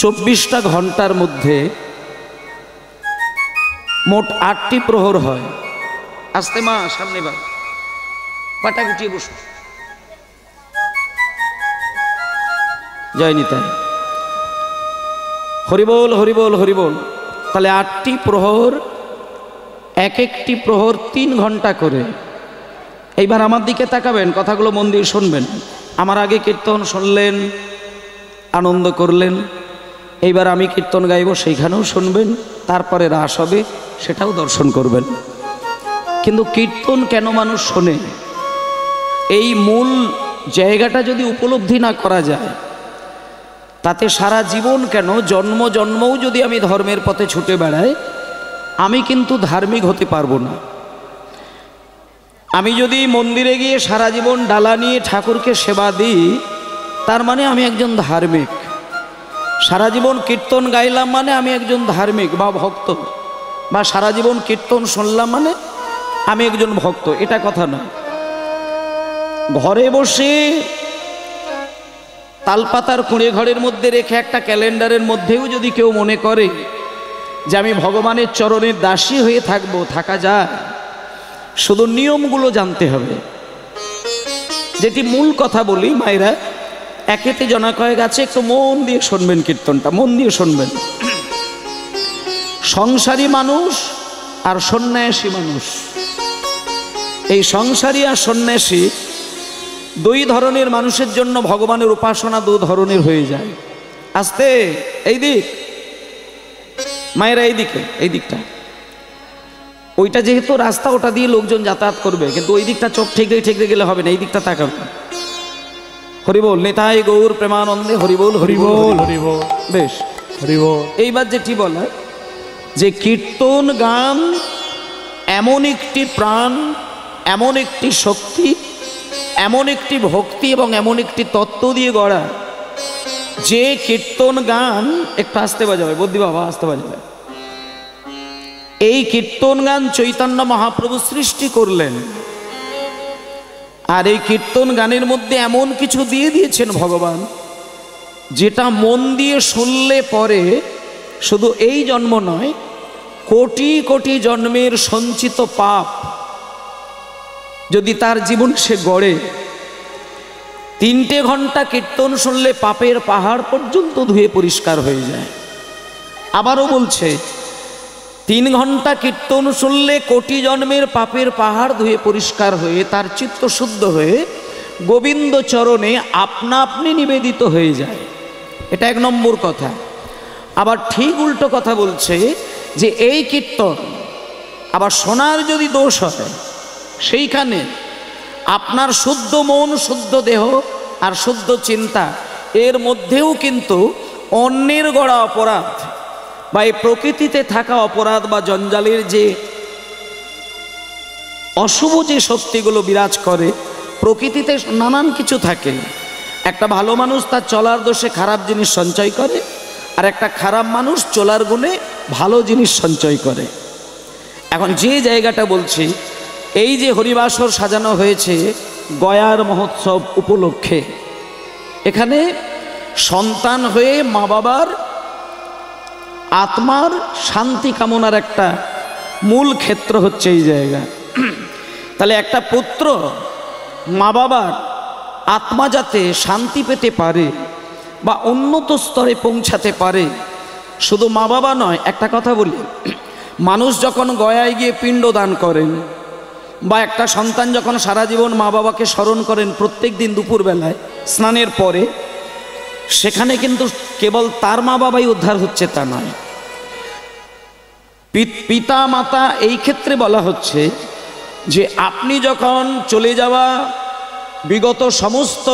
24টা ঘন্টার মধ্যে মোট 8টি প্রহর হয়। আস্তে মা, সামনে বা পাটা গুটিয়ে বসো। জয় নিতাই। হরিবোল হরিবোল হরিবোল। তাহলে 8টি প্রহর, এক একটি প্রহর 3 ঘন্টা করে। এইবার আমার দিকে তাকাবেন, কথাগুলো মন দিয়ে শুনবেন। আমার আগে কীর্তন শুনলেন, আনন্দ করলেন। এইবার আমি কীর্তন গাইব, সেইখানেও শুনবেন। তারপরে রাস হবে, সেটাও দর্শন করবেন। কিন্তু কীর্তন কেন মানুষ শোনে, এই মূল জায়গাটা যদি উপলব্ধি না করা যায়, তাতে সারা জীবন কেন, জন্ম জন্মও যদি আমি ধর্মের পথে ছুটে বেড়াই, আমি কিন্তু ধার্মিক হতে পারবো না। আমি যদি মন্দিরে গিয়ে সারা জীবন ডালা নিয়ে ঠাকুরকে সেবা দিই, তার মানে আমি একজন ধার্মিক। সারা জীবন কীর্তন গাইলাম মানে আমি একজন ধার্মিক বা ভক্ত, বা সারা জীবন কীর্তন শুনলাম মানে আমি একজন ভক্ত, এটা কথা নয়। ঘরে বসে তালপাতার কুঁড়ে ঘরের মধ্যে রেখে একটা ক্যালেন্ডারের মধ্যেও যদি কেউ মনে করে যে আমি ভগবানের চরণের দাসী হয়ে থাকবো, থাকা যায়। শুধু নিয়মগুলো জানতে হবে। যেটি মূল কথা বলি মায়েরা, একেতে জনা কয়েক আছে, একটু মন দিয়ে শুনবেন কীর্তনটা, মন দিয়ে শুনবেন। সংসারী মানুষ আর সন্ন্যাসী মানুষ, এই সংসারী আর সন্ন্যাসী দুই ধরনের মানুষের জন্য ভগবানের উপাসনা দু ধরনের হয়ে যায়। আস্তে, এই দিক মায়েরা, এই দিকে, এই দিকটা। ওইটা যেহেতু রাস্তা, ওটা দিয়ে লোকজন যাতায়াত করবে, কিন্তু ওই দিকটা চোখ ঠেকতে গেলে হবে না, এই দিকটা তাকাবে। হরিবোল, নিতাই গৌর প্রেমানন্দে হরিবোল হরিবোল হরিবোল। বেশ, হরিবোল। এইবার যেটি বলা যে কীর্তন গান এমন একটি প্রাণ, এমন একটি শক্তি, এমন একটি ভক্তি এবং এমন একটি তত্ত্ব দিয়ে গড়া, যে কীর্তন গান, একটু আস্তে বাজাবে বদ্যি বাবা, আস্তে বাজাবে। এই কীর্তন গান চৈতন্য মহাপ্রভু সৃষ্টি করলেন, আর এই কীর্তন গানের মধ্যে এমন কিছু দিয়ে দিয়েছেন ভগবান, যেটা মন দিয়ে শুনলে পরে শুধু এই জন্ম নয়, কোটি কোটি জন্মের সঞ্চিত পাপ যদি তার জীবন সে গড়ে, 3টে ঘন্টা কীর্তন শুনলে পাপের পাহাড় পর্যন্ত ধুয়ে পরিষ্কার হয়ে যায়। আবারও বলছে, 3 ঘন্টা কীর্তন শুনলে কোটি জন্মের পাপের পাহাড় ধুয়ে পরিষ্কার হয়ে তার চিত্ত শুদ্ধ হয়ে গোবিন্দ চরণে আপনা আপনি নিবেদিত হয়ে যায়। এটা 1 নম্বর কথা। আবার ঠিক উল্টো কথা বলছে যে এই কীর্তন আবার শোনার যদি দোষ হয়, সেইখানে আপনার শুদ্ধ মন, শুদ্ধ দেহ আর শুদ্ধ চিন্তা, এর মধ্যেও কিন্তু অন্যের গড়া অপরাধ বা এই প্রকৃতিতে থাকা অপরাধ বা জঞ্জালের যে অশুভ যে শক্তিগুলো বিরাজ করে, প্রকৃতিতে নানান কিছু থাকে। একটা ভালো মানুষ তার চলার দোষে খারাপ জিনিস সঞ্চয় করে, আর একটা খারাপ মানুষ চলার গুণে ভালো জিনিস সঞ্চয় করে। এখন যে জায়গাটা বলছি, এই যে হরিবাসর সাজানো হয়েছে গয়ার মহোৎসব উপলক্ষে, এখানে সন্তান হয়ে মা বাবার আত্মার শান্তি কামনার একটা মূল ক্ষেত্র হচ্ছে এই জায়গা। তাহলে একটা পুত্র মা বাবার আত্মা যাতে শান্তি পেতে পারে বা উন্নত স্তরে পৌঁছাতে পারে, শুধু মা বাবা নয়। একটা কথা বলি, মানুষ যখন গয়ায় গিয়ে পিণ্ড দান করেন, বা একটা সন্তান যখন সারা জীবন মা বাবাকে স্মরণ করেন প্রত্যেক দিন দুপুরবেলায় স্নানের পরে, সেখানে কিন্তু কেবল তার মা বাবাই উদ্ধার হচ্ছে তা নয়, পিতা মাতা। এই ক্ষেত্রে বলা হচ্ছে যে আপনি যখন চলে যাওয়া বিগত সমস্ত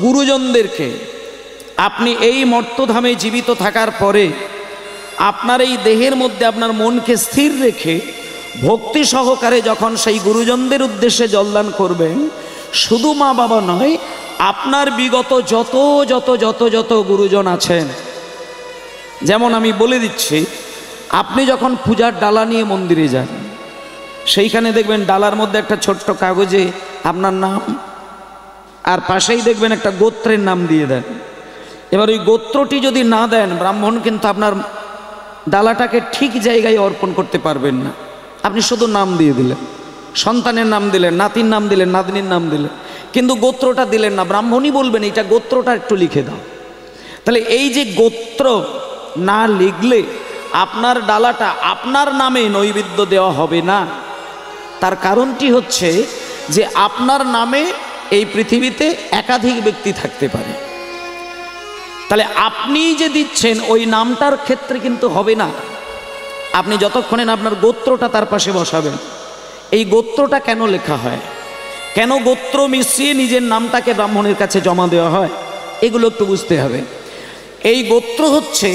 গুরুজনদেরকে, আপনি এই মর্তধামে জীবিত থাকার পরে আপনার এই দেহের মধ্যে আপনার মনকে স্থির রেখে ভক্তি সহকারে যখন সেই গুরুজনদের উদ্দেশ্যে জলদান করবেন, শুধু মা বাবা নয়, আপনার বিগত যত যত যত যত গুরুজন আছেন। যেমন আমি বলে দিচ্ছি, আপনি যখন পূজার ডালা নিয়ে মন্দিরে যান, সেইখানে দেখবেন ডালার মধ্যে একটা ছোট্ট কাগজে আপনার নাম, আর পাশেই দেখবেন একটা গোত্রের নাম দিয়ে দেন। এবার ওই গোত্রটি যদি না দেন, ব্রাহ্মণ কিন্তু আপনার ডালাটাকে ঠিক জায়গায় অর্পণ করতে পারবেন না। আপনি শুধু নাম দিয়ে দিলেন, সন্তানের নাম দিলেন, নাতির নাম দিলেন, নাতনির নাম দিলেন, কিন্তু গোত্রটা দিলেন না। ব্রাহ্মণই বলবেন এইটা গোত্রটা একটু লিখে দাও। তাহলে এই যে গোত্র না লিখলে আপনার ডালাটা আপনার নামে নৈবেদ্য দেওয়া হবে না। তার কারণটি হচ্ছে যে আপনার নামে এই পৃথিবীতে একাধিক ব্যক্তি থাকতে পারে। তাহলে আপনি যে দিচ্ছেন ওই নামটার ক্ষেত্রে কিন্তু হবে না। আপনি যতক্ষণে না আপনার গোত্রটা তার পাশে বসাবেন। এই গোত্রটা কেন লেখা হয়, কেন গোত্র মিশিয়ে নিজের নামটাকে ব্রাহ্মণের কাছে জমা দেওয়া হয়, এগুলো একটু বুঝতে হবে। এই গোত্র হচ্ছে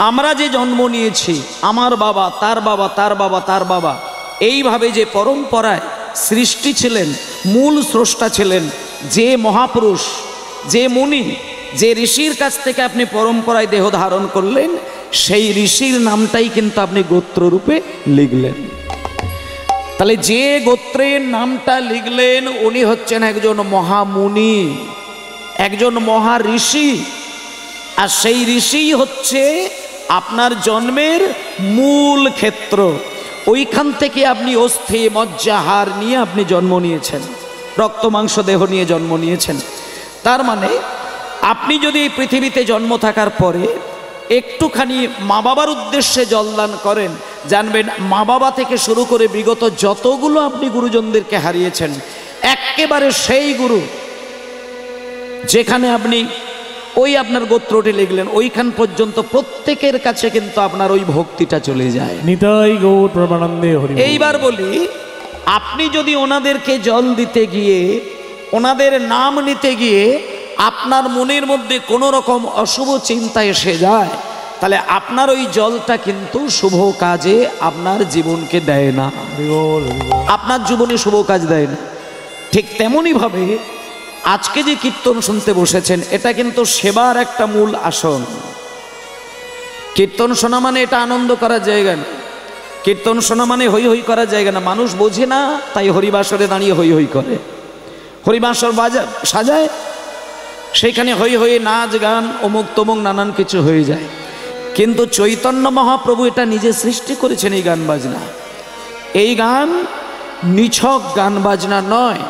আমরা যে জন্ম নিয়েছি, আমার বাবা, তার বাবা, তার বাবা, তার বাবা, এইভাবে যে পরম্পরায় সৃষ্টি ছিলেন, মূল স্রষ্টা ছিলেন যে মহাপুরুষ, যে মুনি, যে ঋষির কাছ থেকে আপনি পরম্পরায় দেহ ধারণ করলেন, সেই ঋষির নামটাই কিন্তু আপনি গোত্ররূপে লিখলেন। তাহলে যে গোত্রের নামটা লিখলেন উনি হচ্ছেন একজন মহামুনি, একজন মহা ঋষি। আর সেই ঋষি হচ্ছে আপনার জন্মের মূল ক্ষেত্র। ওইখান থেকে আপনি অস্থি মজ্জাহার নিয়ে আপনি জন্ম নিয়েছেন, রক্ত মাংস দেহ নিয়ে জন্ম নিয়েছেন। তার মানে আপনি যদি এই পৃথিবীতে জন্ম থাকার পরে একটুখানি মা বাবার উদ্দেশ্যে জলদান করেন, জানবেন মা বাবা থেকে শুরু করে বিগত যতগুলো আপনি গুরুজনদেরকে হারিয়েছেন, একেবারে সেই গুরু যেখানে আপনি ওই আপনার গোত্রটি লিখলেন, ওইখান পর্যন্ত প্রত্যেকের কাছে কিন্তু আপনার ওই ভক্তিটা চলে যায়। নিতাই গৌর প্রমানন্দে হরি। এইবার বলি, আপনি যদি ওনাদেরকে জল দিতে গিয়ে, ওনাদের নাম নিতে গিয়ে আপনার মনের মধ্যে কোনো রকম অশুভ চিন্তা এসে যায়, তাহলে আপনার ওই জলটা কিন্তু শুভ কাজে আপনার জীবনকে দেয় না, আপনার জীবনে শুভ কাজ দেয় না। ঠিক তেমনই ভাবে আজকে যে কীর্তন শুনতে বসেছেন, এটা কিন্তু সেবার একটা মূল আসন। কীর্তন শোনা মানে এটা আনন্দ করার জায়গা না, কীর্তন শোনা মানে হই হই করার জায়গা না। মানুষ বোঝে না, তাই হরিবাসরে দাঁড়িয়ে হই হই করে, হরিবাসর সাজায়, সেখানে হই হই নাচ গান অমুক তমুক নানান কিছু হয়ে যায়। কিন্তু চৈতন্য মহাপ্রভু এটা নিজে সৃষ্টি করেছেন এই গান বাজনা। এই গান নিছক গান বাজনা নয়,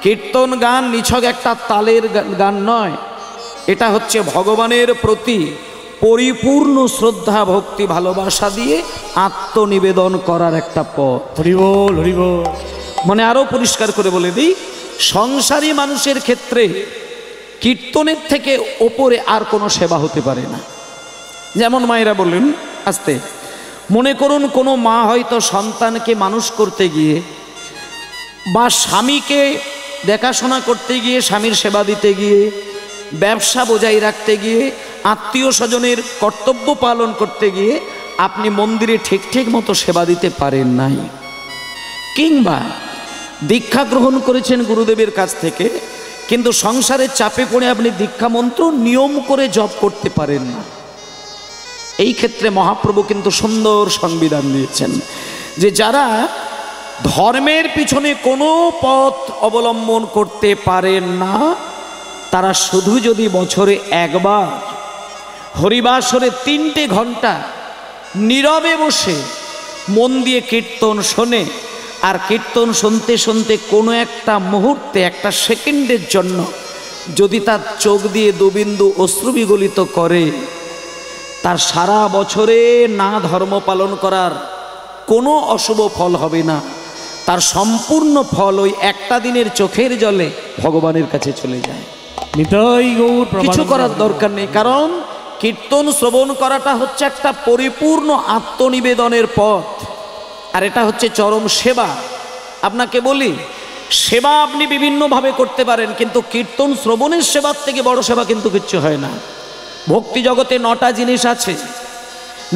কীর্তন গান নিছক একটা তালের গান নয়, এটা হচ্ছে ভগবানের প্রতি পরিপূর্ণ শ্রদ্ধা ভক্তি ভালোবাসা দিয়ে আত্মনিবেদন করার একটা পথ। হরি বল, হরি বল। মানে আরো পরিষ্কার করে বলে দিই, সংসারী মানুষের ক্ষেত্রে কীর্তনের থেকে ওপরে আর কোনো সেবা হতে পারে না। যেমন মায়েরা বললেন আস্তে, মনে করুন কোনো মা হয়তো সন্তানকে মানুষ করতে গিয়ে বা স্বামীকে দেখাশোনা করতে গিয়ে, স্বামীর সেবা দিতে গিয়ে, ব্যবসা বজায় রাখতে গিয়ে, আত্মীয় স্বজনের কর্তব্য পালন করতে গিয়ে আপনি মন্দিরে ঠিক ঠিক মতো সেবা দিতে পারেন নাই, কিংবা দীক্ষা গ্রহণ করেছেন গুরুদেবের কাছ থেকে, কিন্তু সংসারের চাপে পড়ে আপনি দীক্ষা মন্ত্র নিয়ম করে জপ করতে পারেন না। এই ক্ষেত্রে মহাপ্রভু কিন্তু সুন্দর সংবিধান দিয়েছেন যে যারা ধর্মের পিছনে কোনো পথ অবলম্বন করতে পারেন না, তারা শুধু যদি বছরে একবার হরিবাসরে 3টে ঘন্টা নীরবে বসে মন দিয়ে কীর্তন শোনে, আর কীর্তন শুনতে শুনতে কোনো একটা মুহূর্তে, একটা সেকেন্ডের জন্য যদি তার চোখ দিয়ে 2 বিন্দু অশ্রু বিগলিত করে, তার সারা বছরে না ধর্ম পালন করার কোনো অশুভ ফল হবে না। তার সম্পূর্ণ ফল ওই একটা দিনের চোখের জলে ভগবানের কাছে চলে যায়। নিতাই গৌর প্রমানন্দে। কিছু করার দরকার নেই, কারণ কীর্তন শ্রবণ করাটা হচ্ছে একটা পরিপূর্ণ আত্মনিবেদনের পথ, আর এটা হচ্ছে চরম সেবা। আপনাকে বলি, সেবা আপনি বিভিন্নভাবে করতে পারেন, কিন্তু কীর্তন শ্রবণের সেবার থেকে বড় সেবা কিন্তু কিচ্ছু হয় না। ভক্তি জগতে 9টা জিনিস আছে,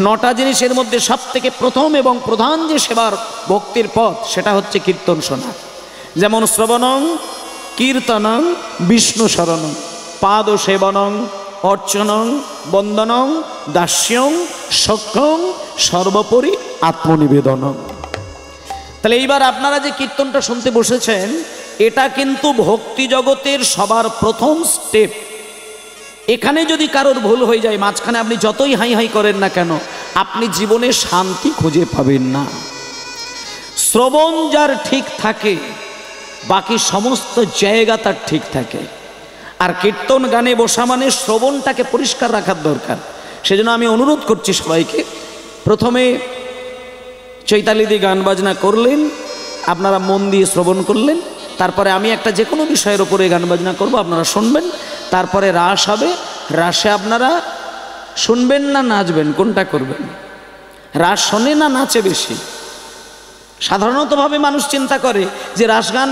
9টা জিনিসের মধ্যে সব থেকে প্রথম এবং প্রধান যে সেবার ভক্তির পথ, সেটা হচ্ছে কীর্তন শোনা। যেমন শ্রবণং কীর্তনং বিষ্ণু শরণং পাদ সেবনং অর্চনং বন্দনং দাস্যং সখ্যং সর্বোপরি আত্মনিবেদনং। তাহলে এইবার আপনারা যে কীর্তনটা শুনতে বসেছেন, এটা কিন্তু ভক্তি জগতের সবার প্রথম স্টেপ। এখানে যদি কারোর ভুল হয়ে যায়, মাঝখানে আপনি যতই হাই হাই করেন না কেন, আপনি জীবনে শান্তি খুঁজে পাবেন না। শ্রবণ যার ঠিক থাকে, বাকি সমস্ত জায়গা তার ঠিক থাকে। আর কীর্তন গানে বসা মানে শ্রবণটাকে পরিষ্কার রাখার দরকার। সেজন্য আমি অনুরোধ করছি সবাইকে, প্রথমে চৈতালিদি গান বাজনা করলেন, আপনারা মন দিয়ে শ্রবণ করলেন, তারপরে আমি একটা যে কোনো বিষয়ের ওপরে গান বাজনা করব, আপনারা শুনবেন, তারপরে রাস হবে। রাসে আপনারা শুনবেন না নাচবেন, কোনটা করবেন? রাস শোনে না নাচে বেশি? সাধারণতভাবে মানুষ চিন্তা করে যে রাস গান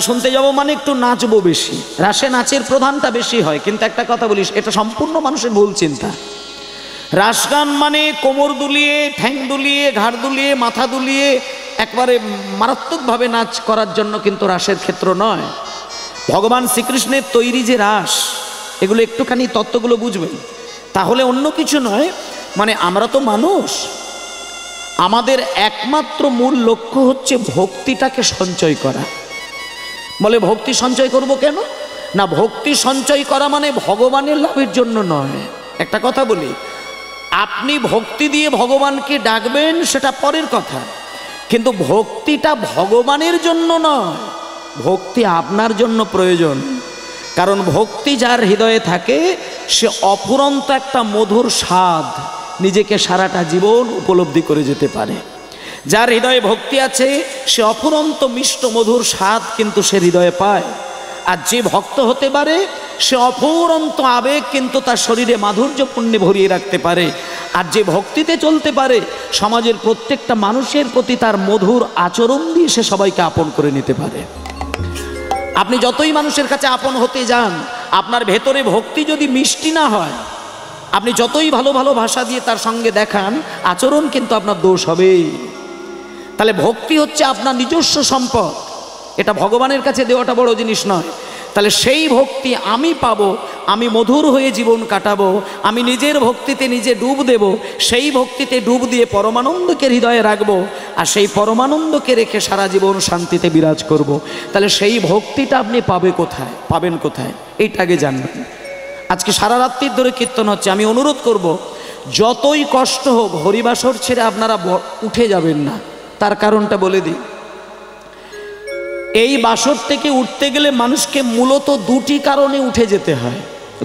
শুনতে যাব মানে একটু নাচবো বেশি, রাসে নাচের প্রধানটা বেশি হয়। কিন্তু একটা কথা বলিস, এটা সম্পূর্ণ মানুষের ভুল চিন্তা। রাস গান মানে কোমর দুলিয়ে, ঠ্যাং দুলিয়ে, ঘাড় দুলিয়ে, মাথা দুলিয়ে একবারে মারাত্মকভাবে নাচ করার জন্য কিন্তু রাসের ক্ষেত্র নয়। ভগবান শ্রীকৃষ্ণের তৈরি যে রাস, এগুলো একটুখানি তত্ত্বগুলো বুঝবেন, তাহলে অন্য কিছু নয়। মানে আমরা তো মানুষ, আমাদের একমাত্র মূল লক্ষ্য হচ্ছে ভক্তিটাকে সঞ্চয় করা। বলে ভক্তি সঞ্চয় করব কেন? না, ভক্তি সঞ্চয় করা মানে ভগবানের লাভের জন্য নয়। একটা কথা বলি, আপনি ভক্তি দিয়ে ভগবানকে ডাকবেন সেটা পরের কথা, কিন্তু ভক্তিটা ভগবানের জন্য নয়, ভক্তি আপনার জন্য প্রয়োজন। কারণ ভক্তি যার হৃদয়ে থাকে, সে অফুরন্ত একটা মধুর স্বাদ নিজেকে সারাটা জীবন উপলব্ধি করে যেতে পারে। যার হৃদয়ে ভক্তি আছে, সে অফুরন্ত মিষ্ট মধুর স্বাদ কিন্তু সে হৃদয়ে পায়। আর যে ভক্ত হতে পারে, সে অফুরন্ত আবেগ কিন্তু তার শরীরে মাধুর্য পুণ্যে ভরিয়ে রাখতে পারে। আর যে ভক্তিতে চলতে পারে, সমাজের প্রত্যেকটা মানুষের প্রতি তার মধুর আচরণ দিয়ে সে সবাইকে আপন করে নিতে পারে। আপনি যতই মানুষের কাছে আপন হতে যান, আপনার ভেতরে ভক্তি যদি মিষ্টি না হয়, আপনি যতই ভালো ভালো ভাষা দিয়ে তার সঙ্গে দেখান, আচরণ কিন্তু আপনার দোষ হবেই। তাহলে ভক্তি হচ্ছে আপনার নিজস্ব সম্পদ, এটা ভগবানের কাছে দেওয়াটা বড় জিনিস নয়। তাহলে সেই ভক্তি আমি পাবো, আমি মধুর হয়ে জীবন কাটাবো, আমি নিজের ভক্তিতে নিজে ডুব দেব, সেই ভক্তিতে ডুব দিয়ে পরমানন্দকে হৃদয়ে রাখবো, আর সেই পরমানন্দকে রেখে সারা জীবন শান্তিতে বিরাজ করব। তাহলে সেই ভক্তিটা আপনি পাবেন কোথায়? এইটা আগে জানবেন। আজকে সারা রাত্রির ধরে কীর্তন হচ্ছে, আমি অনুরোধ করব, যতই কষ্ট হোক হরিবাসর ছেড়ে আপনারা উঠে যাবেন না। তার কারণটা বলে দিই, এই বাসর থেকে উঠতে গেলে মানুষকে মূলত দুটি কারণে উঠে যেতে হয়।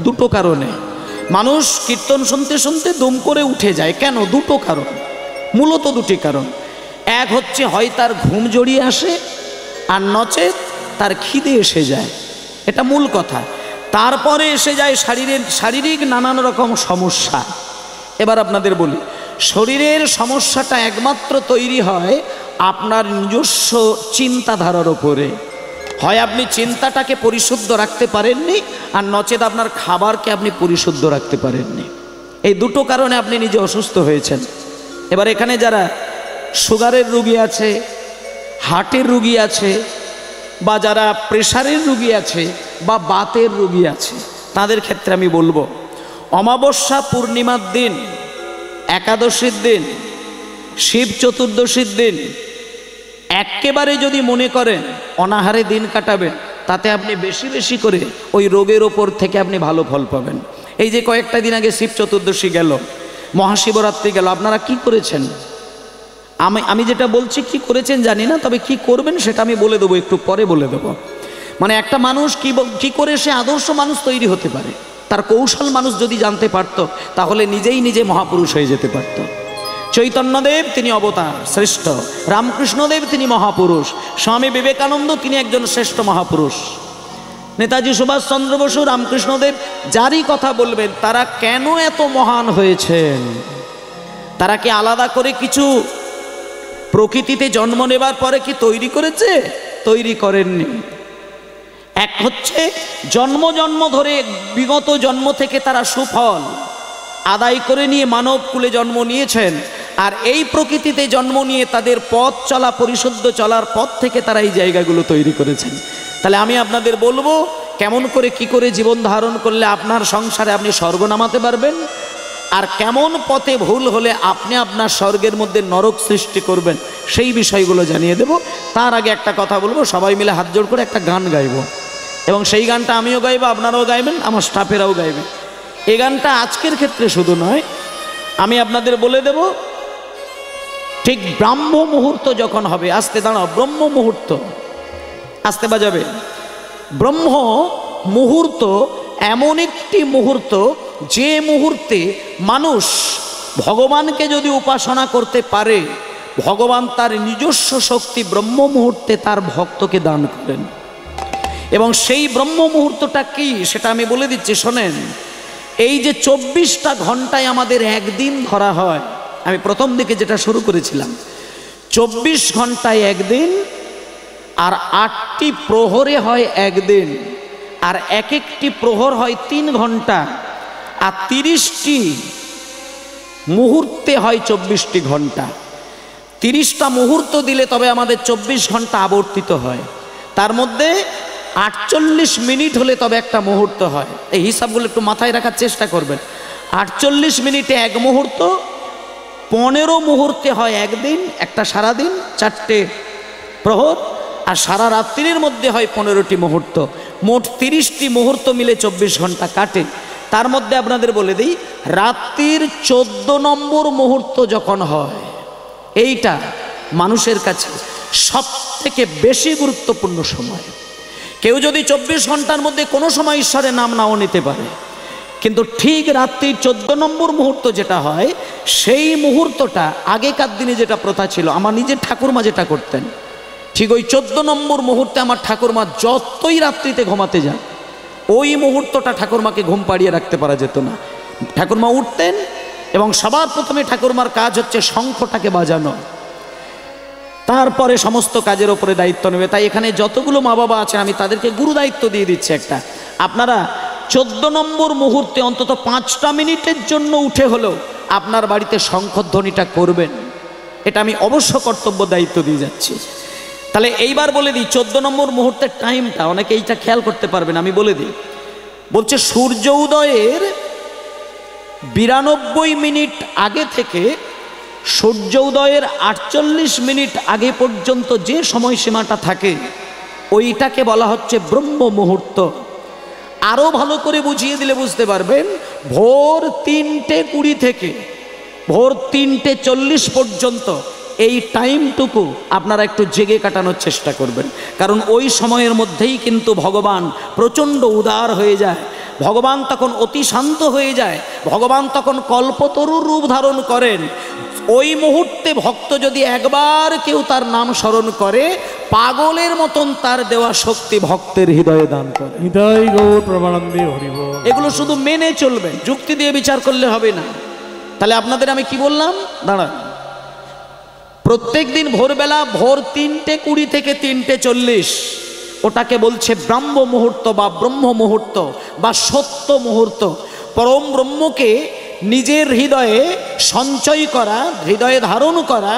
দুটো কারণে মানুষ কীর্তন শুনতে শুনতে দম করে উঠে যায়। কেন? দুটো কারণ, মূলত দুটি কারণ। এক হচ্ছে হয় তার ঘুম জড়িয়ে আসে, আর নচেত তার খিদে এসে যায়, এটা মূল কথা। তারপরে এসে যায় শারীরিক নানান রকম সমস্যা। এবার আপনাদের বলি, শরীরের সমস্যাটা একমাত্র তৈরি হয় আপনার নিজস্ব চিন্তাধারার ওপরে। হয় আপনি চিন্তাটাকে পরিশুদ্ধ রাখতে পারেননি, আর নচেত আপনার খাবারকে আপনি পরিশুদ্ধ রাখতে পারেননি। এই দুটো কারণে আপনি নিজে অসুস্থ হয়েছেন। এবার এখানে যারা সুগারের রুগী আছে, হার্টের রুগী আছে, বা যারা প্রেশারের রুগী আছে, বা বাতের রুগী আছে, তাদের ক্ষেত্রে আমি বলবো, অমাবস্যা পূর্ণিমার দিন, একাদশীর দিন, শিব চতুর্দশীর দিন একেবারে যদি মনে করেন অনাহারে দিন কাটাবেন, তাতে আপনি বেশি বেশি করে ওই রোগের ওপর থেকে আপনি ভালো ফল পাবেন। এই যে কয়েকটা দিন আগে শিব চতুর্দশী গেল, মহাশিবরাত্রি গেল, আপনারা কি করেছেন? আমি যেটা বলছি কি করেছেন জানি না, তবে কি করবেন সেটা আমি বলে দেবো, একটু পরে বলে দেবো। মানে একটা মানুষ কি করে সে আদর্শ মানুষ তৈরি হতে পারে, তার কৌশল মানুষ যদি জানতে পারত, তাহলে নিজেই নিজে মহাপুরুষ হয়ে যেতে পারত। চৈতন্যদেব তিনি অবতার শ্রেষ্ঠ, রামকৃষ্ণদেব তিনি মহাপুরুষ, স্বামী বিবেকানন্দ তিনি একজন শ্রেষ্ঠ মহাপুরুষ, নেতাজি সুভাষচন্দ্র বসু, রামকৃষ্ণদেব, যারই কথা বলবেন, তারা কেন এত মহান হয়েছেন? তারা কি আলাদা করে কিছু প্রকৃতিতে জন্ম নেবার পরে কি তৈরি করেছে? তৈরি করেননি। এক হচ্ছে জন্ম জন্ম ধরে বিগত জন্ম থেকে তারা সুফল আদায় করে নিয়ে মানব কুলে জন্ম নিয়েছেন, আর এই প্রকৃতিতে জন্ম নিয়ে তাদের পথ চলা, পরিশুদ্ধ চলার পথ থেকে তারা এই জায়গাগুলো তৈরি করেছেন। তাহলে আমি আপনাদের বলবো, কেমন করে কি করে জীবন ধারণ করলে আপনার সংসারে আপনি স্বর্গ নামাতে পারবেন, আর কেমন পথে ভুল হলে আপনি আপনার স্বর্গের মধ্যে নরক সৃষ্টি করবেন, সেই বিষয়গুলো জানিয়ে দেব। তার আগে একটা কথা বলবো, সবাই মিলে হাত জোড় করে একটা গান গাইব। এবং সেই গানটা আমিও গাইবো, আপনারাও গাইবেন, আমার স্টাফেরাও গাইবে। এই গানটা আজকের ক্ষেত্রে শুধু নয়, আমি আপনাদের বলে দেব ঠিক ব্রাহ্ম মুহূর্ত যখন হবে, আস্তে দাঁড়াও, ব্রহ্ম মুহূর্ত আস্তে বাজাবে। ব্রহ্ম মুহূর্ত এমন একটি মুহূর্ত যে মুহূর্তে মানুষ ভগবানকে যদি উপাসনা করতে পারে, ভগবান তার নিজস্ব শক্তি ব্রহ্ম মুহূর্তে তার ভক্তকে দান করেন। এবং সেই ব্রহ্ম মুহূর্তটা কি সেটা আমি বলে দিচ্ছি, শোনেন। এই যে 24টা ঘন্টায় আমাদের একদিন ধরা হয়, আমি প্রথম দিকে যেটা শুরু করেছিলাম, 24 ঘন্টায় একদিন, আর 8টি প্রহরে হয় একদিন, আর এক একটি প্রহর হয় 3 ঘন্টা, আর 30টি মুহূর্তে হয় 24টি ঘন্টা। 30টা মুহূর্ত দিলে তবে আমাদের 24 ঘন্টা আবর্তিত হয়। তার মধ্যে 48 মিনিট হলে তবে একটা মুহূর্ত হয়। এই হিসাবগুলো একটু মাথায় রাখার চেষ্টা করবেন। 48 মিনিটে এক মুহূর্ত, 15 মুহূর্তে হয় একদিন, একটা সারাদিন, 4টে প্রহর, আর সারা রাত্রির মধ্যে হয় 15টি মুহূর্ত। মোট 30টি মুহূর্ত মিলে 24 ঘন্টা কাটে। তার মধ্যে আপনাদের বলে দিই, রাত্রির 14 নম্বর মুহূর্ত যখন হয়, এইটা মানুষের কাছে সব থেকে বেশি গুরুত্বপূর্ণ সময়। কেউ যদি 24 ঘন্টার মধ্যে কোনো সময় ঈশ্বরের নাম নাও নিতে পারে, কিন্তু ঠিক রাত্রি 14 নম্বর মুহূর্ত যেটা হয়, সেই মুহূর্তটা আগেকার দিনে যেটা প্রথা ছিল, আমার নিজের ঠাকুরমা যেটা করতেন, ঠিক ওই 14 নম্বর মুহূর্তে আমার ঠাকুরমা যতই রাত্রিতে ঘুমাতে যান, ওই মুহূর্তটা ঠাকুরমাকে ঘুম পাড়িয়ে রাখতে পারা যেত না। ঠাকুরমা উঠতেন এবং সবার প্রথমে ঠাকুরমার কাজ হচ্ছে শঙ্খটাকে বাজানো, তারপরে সমস্ত কাজের ওপরে দায়িত্ব নেবে। তাই এখানে যতগুলো মা বাবা আছেন আমি তাদেরকে গুরু দায়িত্ব দিয়ে দিচ্ছি একটা, আপনারা 14 নম্বর মুহূর্তে অন্তত 5টা মিনিটের জন্য উঠে হলেও আপনার বাড়িতে শঙ্খধ্বনিটা করবেন। এটা আমি অবশ্য কর্তব্য দায়িত্ব দিয়ে যাচ্ছি। তাহলে এইবার বলে দিই 14 নম্বর মুহূর্তের টাইমটা, অনেকে এইটা খেয়াল করতে পারবেন, আমি বলে দিই। বলছে সূর্য উদয়ের 92 মিনিট আগে থেকে সূর্য উদয়ের 48 মিনিট আগে পর্যন্ত যে সময়সীমাটা থাকে, ওইটাকে বলা হচ্ছে ব্রহ্ম মুহূর্ত। আরও ভালো করে বুঝিয়ে দিলে বুঝতে পারবেন, ভোর 3:20 থেকে ভোর 3:40 পর্যন্ত এই টাইমটুকু আপনারা একটু জেগে কাটানোর চেষ্টা করবেন। কারণ ওই সময়ের মধ্যেই কিন্তু ভগবান প্রচণ্ড উদার হয়ে যায়, ভগবান তখন অতি শান্ত হয়ে যায়, ভগবান তখন কল্পতরুর রূপ ধারণ করেন। ওই মুহূর্তে ভক্ত যদি একবার কেউ তার নাম স্মরণ করে, পাগলের মতন তার দেওয়া শক্তি ভক্তের হৃদয়ে দান করে। হৃদয় গৌর প্রমানন্দে হরিবল। এগুলো শুধু মেনে চলবেন, যুক্তি দিয়ে বিচার করলে হবে না। তাহলে আপনাদের আমি কি বললাম, দাঁড়ান, প্রত্যেক দিন ভোরবেলা ভোর 3:20 থেকে 3:40 ওটাকে বলছে ব্রাহ্ম মুহূর্ত বা ব্রহ্ম মুহূর্ত বা সত্য মুহূর্ত। পরম ব্রহ্মকে নিজের হৃদয়ে সঞ্চয় করা, হৃদয়ে ধারণ করা,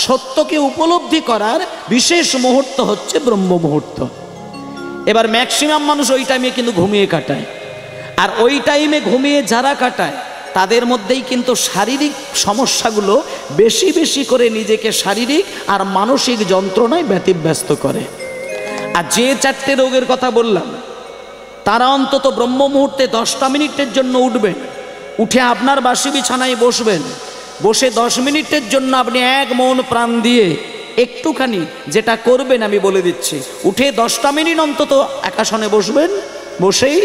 সত্যকে উপলব্ধি করার বিশেষ মুহূর্ত হচ্ছে ব্রহ্ম মুহূর্ত। এবার ম্যাক্সিমাম মানুষ ওই টাইমে কিন্তু ঘুমিয়ে কাটায়, আর ওই টাইমে ঘুমিয়ে যারা কাটায় তাদের মধ্যেই কিন্তু শারীরিক সমস্যাগুলো বেশি বেশি করে নিজেকে শারীরিক আর মানসিক যন্ত্রণায় ব্যতিব্যস্ত করে। আর যে 4টে রোগের কথা বললাম, তারা অন্তত ব্রহ্ম মুহূর্তে 10টা মিনিটের জন্য উঠবেন, উঠে আপনার বাসি বিছানায় বসবেন, বসে 10 মিনিটের জন্য আপনি এক মন প্রাণ দিয়ে একটুখানি যেটা করবেন আমি বলে দিচ্ছি, উঠে 10টা মিনিট অন্তত একাসনে বসবেন, বসেই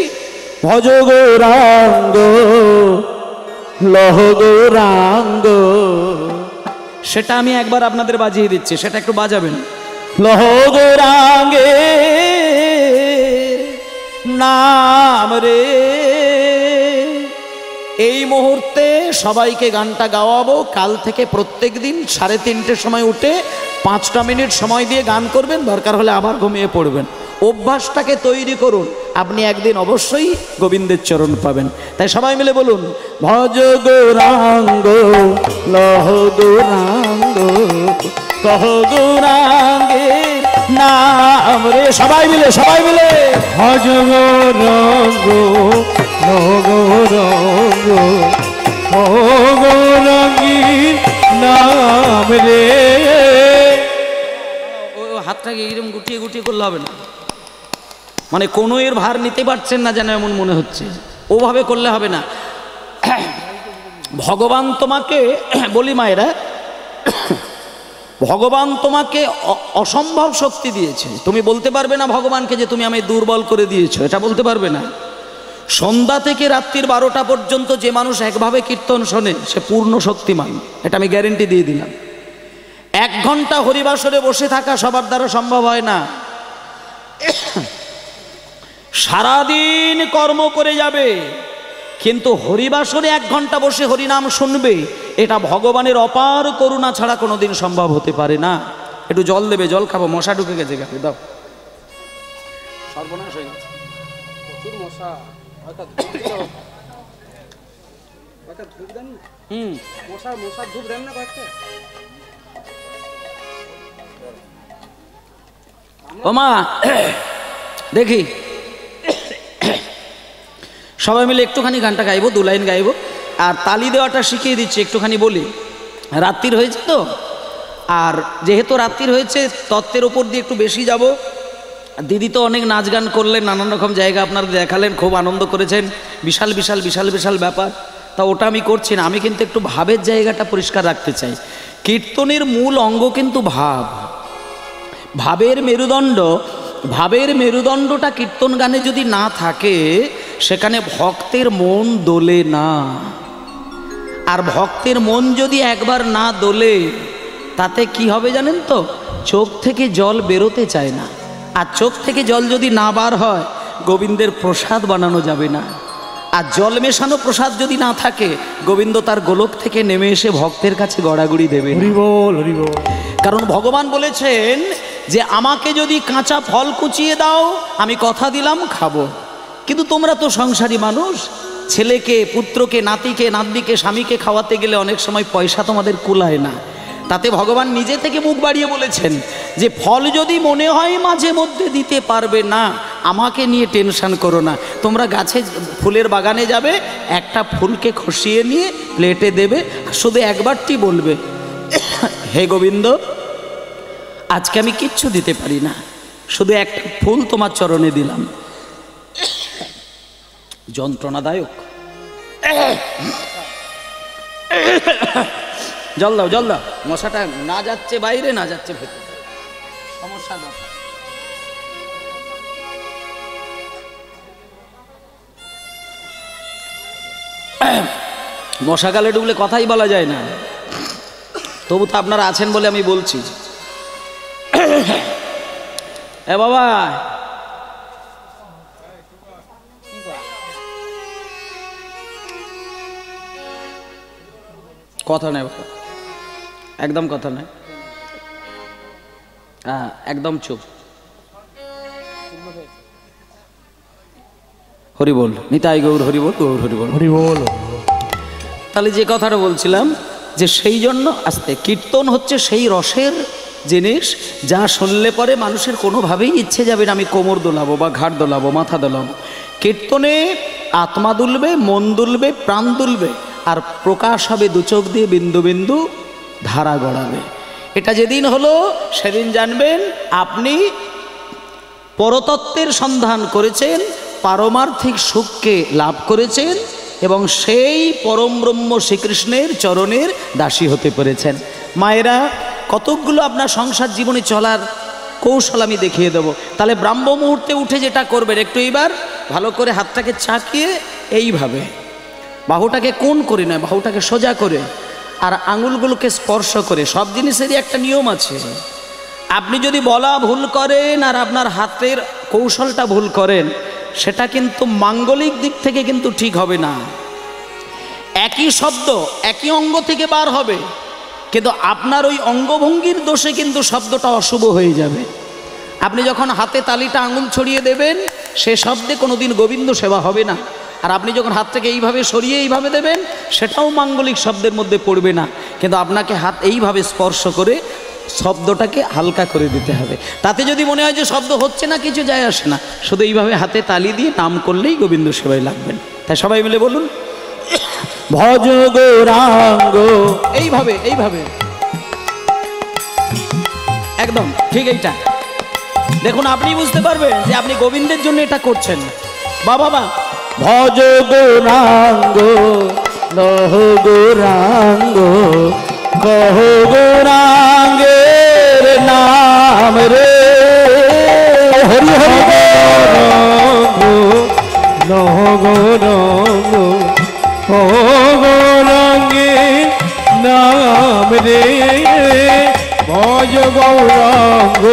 ভজ গৌরাঙ্গ লহ গৌরাঙ্গ, সেটা আমি একবার আপনাদের বাজিয়ে দিচ্ছি, সেটা একটু বাজাবেন। লহ গৌরাঙ্গে নাম রে। এই মুহূর্তে সবাইকে গানটা গাওয়াবো। কাল থেকে প্রত্যেক দিন 3:30 সময় উঠে 5টা মিনিট সময় দিয়ে গান করবেন, দরকার হলে আবার ঘুমিয়ে পড়বেন। অভ্যাসটাকে তৈরি করুন, আপনি একদিন অবশ্যই গোবিন্দের চরণ পাবেন। তাই সবাই মিলে বলুন, ভজ গৌরাঙ্গ লহ গৌরাঙ্গ কহ গৌরাঙ্গে নাম রে। সবাই মিলে ভজ গৌরাঙ্গ লহ গৌরাঙ্গ কহ গৌরাঙ্গীর নাম রে। হাতটাকে এরকম গুটিয়ে গুটিয়ে করলে হবে না। মানে কোনো এর ভার নিতে পারছেন না যেন এমন মনে হচ্ছে, ওভাবে করলে হবে না। ভগবান তোমাকে বলি মায়েরা, ভগবান তোমাকে অসম্ভব শক্তি দিয়েছে। তুমি বলতে পারবে না ভগবানকে যে তুমি আমায় দুর্বল করে দিয়েছো, এটা বলতে পারবে না। সন্ধ্যা থেকে রাত্রির 12টা পর্যন্ত যে মানুষ একভাবে কীর্তন শোনে সে পূর্ণ শক্তিমান, এটা আমি গ্যারেন্টি দিয়ে দিলাম। 1 ঘন্টা হরিবাসরে বসে থাকা সবার দ্বারা সম্ভব হয় না। সারাদিন কর্ম করে যাবে, কিন্তু হরিবাসরে 1 ঘন্টা বসে হরিনাম শুনবে, এটা ভগবানের অপার করুণা ছাড়া কোনোদিন সম্ভব হতে পারে না। একটু জল দেবে, জল খাবো, মশা ঢুকে গেছে গায়ে, দাও। সর্বনাশ হয়ে গেছে, প্রচুর মশা। মশার ধূপ দেন না কয়েকটা। ও মা দেখি, সবাই মিলে একটুখানি গানটা গাইবো, 2 লাইন গাইবো, আর তালি দেওয়াটা শিখিয়ে দিচ্ছি। একটুখানি বলি, রাত্রির হয়েছে তো, আর যেহেতু রাত্রির হয়েছে তত্ত্বের ওপর দিয়ে একটু বেশি যাব। দিদি তো অনেক নাচ গান করলেন, নানান রকম জায়গা আপনারা দেখালেন, খুব আনন্দ করেছেন, বিশাল বিশাল বিশাল বিশাল ব্যাপার। তা ওটা আমি করছি না, আমি কিন্তু একটু ভাবের জায়গাটা পরিষ্কার রাখতে চাই। কীর্তনের মূল অঙ্গ কিন্তু ভাব, ভাবের মেরুদণ্ড। ভাবের মেরুদণ্ডটা কীর্তন গানে যদি না থাকে সেখানে ভক্তের মন দোলে না। আর ভক্তের মন যদি একবার না দোলে তাতে কি হবে জানেন তো, চোখ থেকে জল বেরোতে চায় না। আর চোখ থেকে জল যদি না বার হয় গোবিন্দের প্রসাদ বানানো যাবে না। আর জল মেশানো প্রসাদ যদি না থাকে গোবিন্দ তার গোলক থেকে নেমে এসে ভক্তের কাছে গড়াগড়ি দেবে। হরি বল, হরি বল। কারণ ভগবান বলেছেন যে আমাকে যদি কাঁচা ফল কুচিয়ে দাও আমি কথা দিলাম খাবো। কিন্তু তোমরা তো সংসারী মানুষ, ছেলেকে, পুত্রকে, নাতিকে, নাতনিকে, স্বামীকে খাওয়াতে গেলে অনেক সময় পয়সা তোমাদের কুলায় না। তাতে ভগবান নিজে থেকে মুখ বাড়িয়ে বলেছেন যে ফল যদি মনে হয় মাঝে মধ্যে দিতে পারবে না, আমাকে নিয়ে টেনশন করো না। তোমরা গাছে, ফুলের বাগানে যাবে, একটা ফুলকে খসিয়ে নিয়ে প্লেটে দেবে, শুধু একবারটি বলবে হে গোবিন্দ আজকে আমি কিচ্ছু দিতে পারি না, শুধু একটা ফুল তোমার চরণে দিলাম। যন্ত্রণাদায়ক, জল দাও, জল দাও। মশাটা না যাচ্ছে বাইরে, না যাচ্ছে ভেতরে, সমস্যা না। মশাকালে ঢুকলে কথাই বলা যায় না, তবু তো আপনারা আছেন বলে আমি বলছি। এ বাবা, কথা নেই বাবা, একদম কথা নেই, হ্যাঁ একদম চুপ। হরি বল, নিতাই গৌর হরি বল, গৌর হরি বল, হরি বল। তাহলে যে কথাটা বলছিলাম যে সেই জন্য আস্তে, কীর্তন হচ্ছে সেই রসের জিনিস যা শুনলে পরে মানুষের কোনোভাবেই ইচ্ছে যাবে না আমি কোমর দোলাবো বা ঘাড় দোলাবো, মাথা দোলাবো। কীর্তনে আত্মা দুলবে, মন দুলবে, প্রাণ দুলবে, আর প্রকাশ হবে 2 চোখ দিয়ে বিন্দু বিন্দু ধারা গড়াবে। এটা যেদিন হলো সেদিন জানবেন আপনি পরতত্ত্বের সন্ধান করেছেন, পারমার্থিক সুখকে লাভ করেছেন এবং সেই পরম ব্রহ্ম শ্রীকৃষ্ণের চরণের দাসী হতে পেরেছেন। মায়েরা, কতকগুলো আপনার সংসার জীবনে চলার কৌশল আমি দেখিয়ে দেবো। তাহলে ব্রাহ্ম মুহূর্তে উঠে যেটা করবেন, একটু এইবার ভালো করে হাতটাকে চাকিয়ে এইভাবে বাহুটাকে কোণ করে নয়, বাহুটাকে সোজা করে আর আঙুলগুলোকে স্পর্শ করে। সব জিনিসেরই একটা নিয়ম আছে। আপনি যদি বলা ভুল করেন আর আপনার হাতের কৌশলটা ভুল করেন, সেটা কিন্তু মাঙ্গলিক দিক থেকে কিন্তু ঠিক হবে না। একই শব্দ একই অঙ্গ থেকে বার হবে, কিন্তু আপনার ওই অঙ্গভঙ্গির দোষে কিন্তু শব্দটা অশুভ হয়ে যাবে। আপনি যখন হাতে তালিটা আঙুল ছড়িয়ে দেবেন সে শব্দে কোনোদিন গোবিন্দ সেবা হবে না। আর আপনি যখন হাতটাকে এইভাবে সরিয়ে এইভাবে দেবেন সেটাও মাঙ্গলিক শব্দের মধ্যে পড়বে না। কিন্তু আপনাকে হাত এইভাবে স্পর্শ করে শব্দটাকে হালকা করে দিতে হবে। তাতে যদি মনে হয় যে শব্দ হচ্ছে না, কিছু যায় আসে না, শুধু এইভাবে হাতে তালি দিয়ে নাম করলেই গোবিন্দ সেবায় লাগবেন। তাই সবাই মিলে বলুন, ভজ গৌরাঙ্গ। এইভাবে এইভাবে একদম ঠিক, এইটা দেখুন আপনি বুঝতে পারবেন যে আপনি গোবিন্দের জন্য এটা করছেন। বাবা ভজ গৌরাঙ্গ লহ গৌরাঙ্গ কহ গৌরাঙ্গের নাম রে। হরি হরি গৌরাঙ্গ লহ গৌরাঙ্গ কহ গৌরাঙ্গের নাম রে। ভজ গৌরাঙ্গ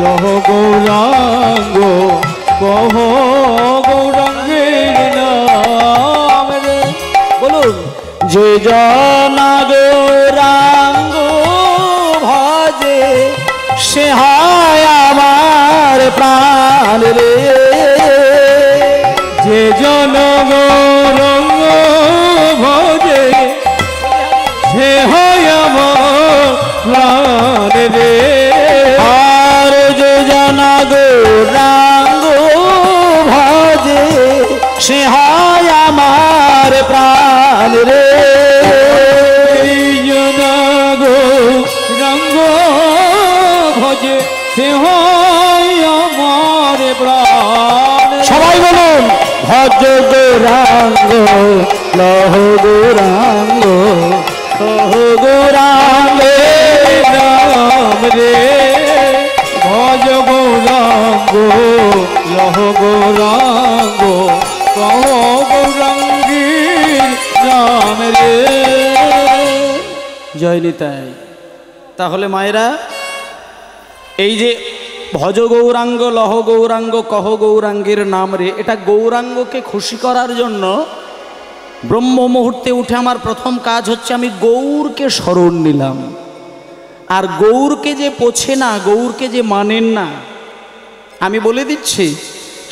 লহ গৌরাঙ্গ কহ গৌরাঙ্গের নাম রে। বলুন যে জনা গৌরাঙ্গ ভজে সে হয় আমার প্রাণ রে। যে জন গৌরাঙ্গ ভজে সে হয় আমার প্রাণ রে। আর যে জনা গৌরাঙ্গ ভজে সে হয় আমার প্রাণ রে। জনা গৌরাঙ্গ ভজে সে হয় আমার প্রাণ। সবাই বলুন ভজ গৌরাঙ্গ লহ গৌরাঙ্গ কহ গৌরাঙ্গের নাম রে। ভজ গৌরাঙ্গ লহ গৌরাঙ্গ কহ গৌরাঙ্গের নাম রে। জয় নিতাই। তাহলে মায়েরা এই যে ভজ গৌরাঙ্গ লহ গৌরাঙ্গ কহ গৌরাঙ্গের নাম রে, এটা গৌরাঙ্গকে খুশি করার জন্য ব্রহ্ম মুহূর্তে উঠে আমার প্রথম কাজ হচ্ছে আমি গৌরকে স্মরণ নিলাম। আর গৌরকে যে পোছে না, গৌরকে যে মানেন না, আমি বলে দিচ্ছি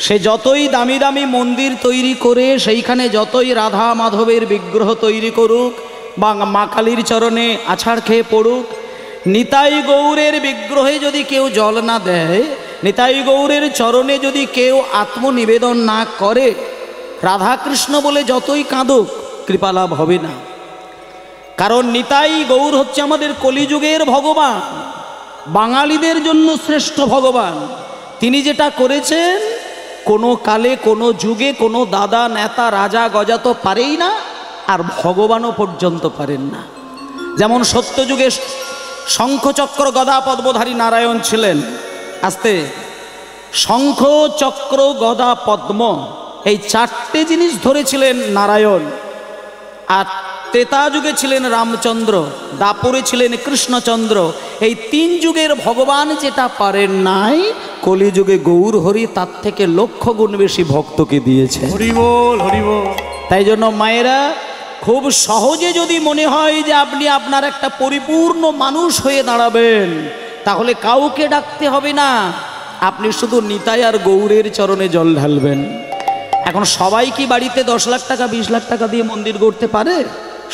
সে যতই দামি দামি মন্দির তৈরি করে, সেইখানে যতই রাধা মাধবের বিগ্রহ তৈরি করুক বা মা কালীর চরণে আছাড় খেয়ে পড়ুক, নিতাই গৌরের বিগ্রহে যদি কেউ জল না দেয়, নিতাই গৌরের চরণে যদি কেউ আত্মনিবেদন না করে, রাধাকৃষ্ণ বলে যতই কাঁদুক কৃপালাভ হবে না। কারণ নিতাই গৌর হচ্ছে আমাদের কলিযুগের ভগবান, বাঙালিদের জন্য শ্রেষ্ঠ ভগবান। তিনি যেটা করেছেন কোনো কালে কোনো যুগে কোনো দাদা নেতা রাজা গজা তো পারেই না, আর ভগবানও পর্যন্ত পারেন না। যেমন সত্যযুগে শঙ্খ চক্র গদা পদ্মধারী নারায়ণ ছিলেন, আস্তে শঙ্খ চক্র গদা পদ্ম এই চারটে জিনিস ধরেছিলেন নারায়ণ। আর ত্রেতা যুগে ছিলেন রামচন্দ্র, দাপরে ছিলেন কৃষ্ণচন্দ্র। এই তিন যুগের ভগবান যেটা পারেন নাই, কলিযুগে গৌর হরি তার থেকে লক্ষ গুণ বেশি ভক্তকে দিয়েছে। হরি বল হরি বল। তাই জন্য মায়েরা খুব সহজে যদি মনে হয় যে আপনি আপনার একটা পরিপূর্ণ মানুষ হয়ে দাঁড়াবেন, তাহলে কাউকে ডাকতে হবে না, আপনি শুধু নিতাই আর গৌরের চরণে জল ঢালবেন। এখন সবাই কি বাড়িতে 10 লাখ টাকা 20 লাখ টাকা দিয়ে মন্দির গড়তে পারে?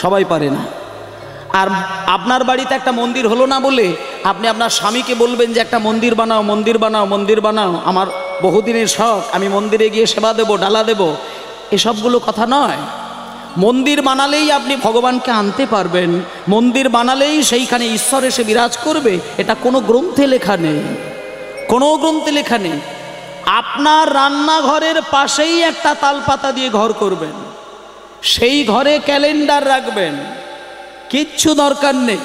সবাই পারে না। আর আপনার বাড়িতে একটা মন্দির হলো না বলে আপনি আপনার স্বামীকে বলবেন যে একটা মন্দির বানাও, মন্দির বানাও, মন্দির বানাও, আমার বহুদিনের শখ, আমি মন্দিরে গিয়ে সেবা দেব, ডালা দেব, এসবগুলো কথা নয়। মন্দির বানালেই আপনি ভগবানকে আনতে পারবেন, মন্দির বানালেই সেইখানে ঈশ্বর এসে বিরাজ করবে, এটা কোনো গ্রন্থে লেখা নেই, কোনো গ্রন্থে লেখা নেই। আপনার রান্নাঘরের পাশেই একটা তালপাতা দিয়ে ঘর করবেন, সেই ঘরে ক্যালেন্ডার রাখবেন, কিচ্ছু দরকার নেই।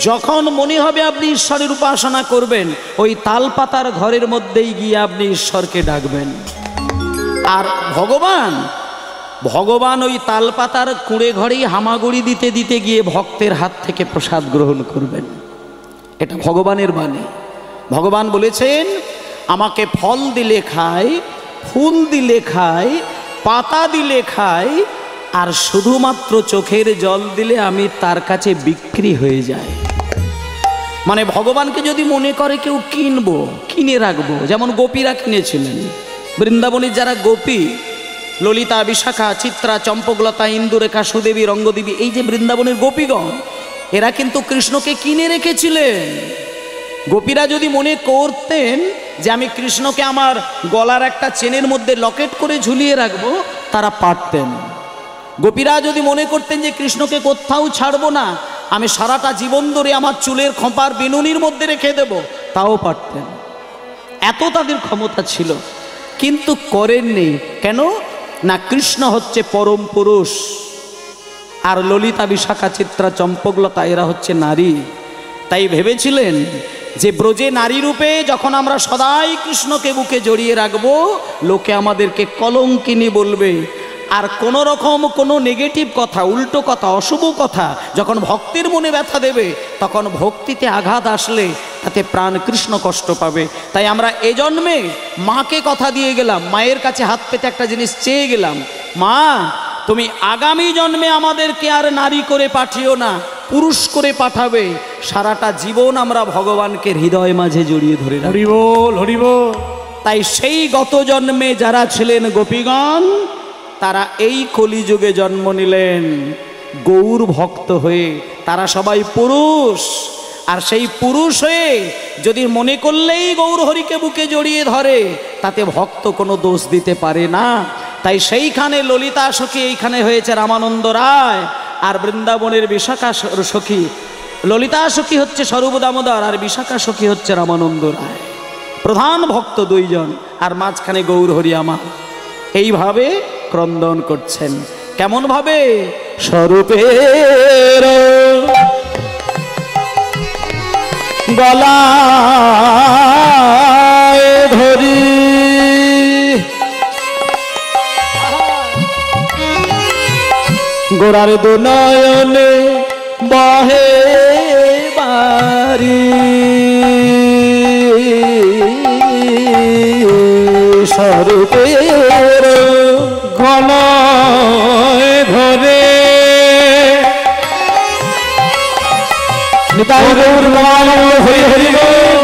যখন মনে হবে আপনি ঈশ্বরের উপাসনা করবেন, ওই তালপাতার ঘরের মধ্যেই গিয়ে আপনি ঈশ্বরকে ডাকবেন। আর ভগবান ওই তালপাতার কুঁড়ে ঘরেই হামাগুড়ি দিতে দিতে গিয়ে ভক্তের হাত থেকে প্রসাদ গ্রহণ করবেন। এটা ভগবানের বাণী। ভগবান বলেছেন আমাকে ফল দিলে খায়, ফুল দিলে খায়, পাতা দিলে খায়, আর শুধুমাত্র চোখের জল দিলে আমি তার কাছে বিক্রি হয়ে যাই। মানে ভগবানকে যদি মনে করে কেউ কিনবো, কিনে রাখবো, যেমন গোপীরা কিনেছিলেন। বৃন্দাবনের যারা গোপী, ললিতা, বিশাখা, চিত্রা, চম্পকলতা, ইন্দুরেখা, সুদেবী, রঙ্গদেবী, এই যে বৃন্দাবনের গোপীগণ, এরা কিন্তু কৃষ্ণকে কিনে রেখেছিলেন। গোপীরা যদি মনে করতেন যে আমি কৃষ্ণকে আমার গলার একটা চেনের মধ্যে লকেট করে ঝুলিয়ে রাখবো, তারা পারতেন। গোপীরা যদি মনে করতেন যে কৃষ্ণকে কোথাও ছাড়বো না, আমি সারাটা জীবন ধরে আমার চুলের খোঁপার বিনুনির মধ্যে রেখে দেব, তাও পারতেন। এত তাদের ক্ষমতা ছিল, কিন্তু করেননি। কেন না, কৃষ্ণ হচ্ছে পরম পুরুষ, আর ললিতা, বিশাখা, চিত্রা, চম্পকলতা এরা হচ্ছে নারী। তাই ভেবেছিলেন যে ব্রজে নারী রূপে যখন আমরা সদাই কৃষ্ণকে বুকে জড়িয়ে রাখবো, লোকে আমাদেরকে কলঙ্কিনী বলবে। আর কোনো রকম কোনো নেগেটিভ কথা, উল্টো কথা, অশুভ কথা যখন ভক্তির মনে ব্যথা দেবে, তখন ভক্তিতে আঘাত আসলে তাতে প্রাণ কৃষ্ণ কষ্ট পাবে। তাই আমরা এ জন্মে মাকে কথা দিয়ে গেলাম, মায়ের কাছে হাত পেতে একটা জিনিস চেয়ে গেলাম, মা তুমি আগামী জন্মে আমাদেরকে আর নারী করে পাঠিও না, পুরুষ করে পাঠাবে। সারাটা জীবন আমরা ভগবানকে হৃদয় মাঝে জড়িয়ে ধরে রাখব। হরি বল, হরি বল। তাই সেই গত জন্মে যারা ছিলেন গোপীগণ, তারা এই কলিযুগে জন্ম নিলেন গৌর ভক্ত হয়ে। তারা সবাই পুরুষ, আর সেই পুরুষ হয়ে যদি মনে করলেই গৌর হরিকে বুকে জড়িয়ে ধরে, তাতে ভক্ত কোনো দোষ দিতে পারে না। তাই সেইখানে ললিতা সখী এইখানে হয়েছে রামানন্দ রায়, আর বৃন্দাবনের বিশাখা সখী, ললিতা সখী হচ্ছে স্বরূপ দামোদর, আর বিশাখা সখী হচ্ছে রামানন্দ রায়। প্রধান ভক্ত দুইজন, আর মাঝখানে গৌর হরি আমার। এইভাবে ক্রন্দন করছেন। কেমন ভাবে? স্বরূপের গলায় ধরি গোরার দুনয়নে বহে বারি, স্বরূপের গলায় ধরে নিতাই গৌর হরি হরি বল।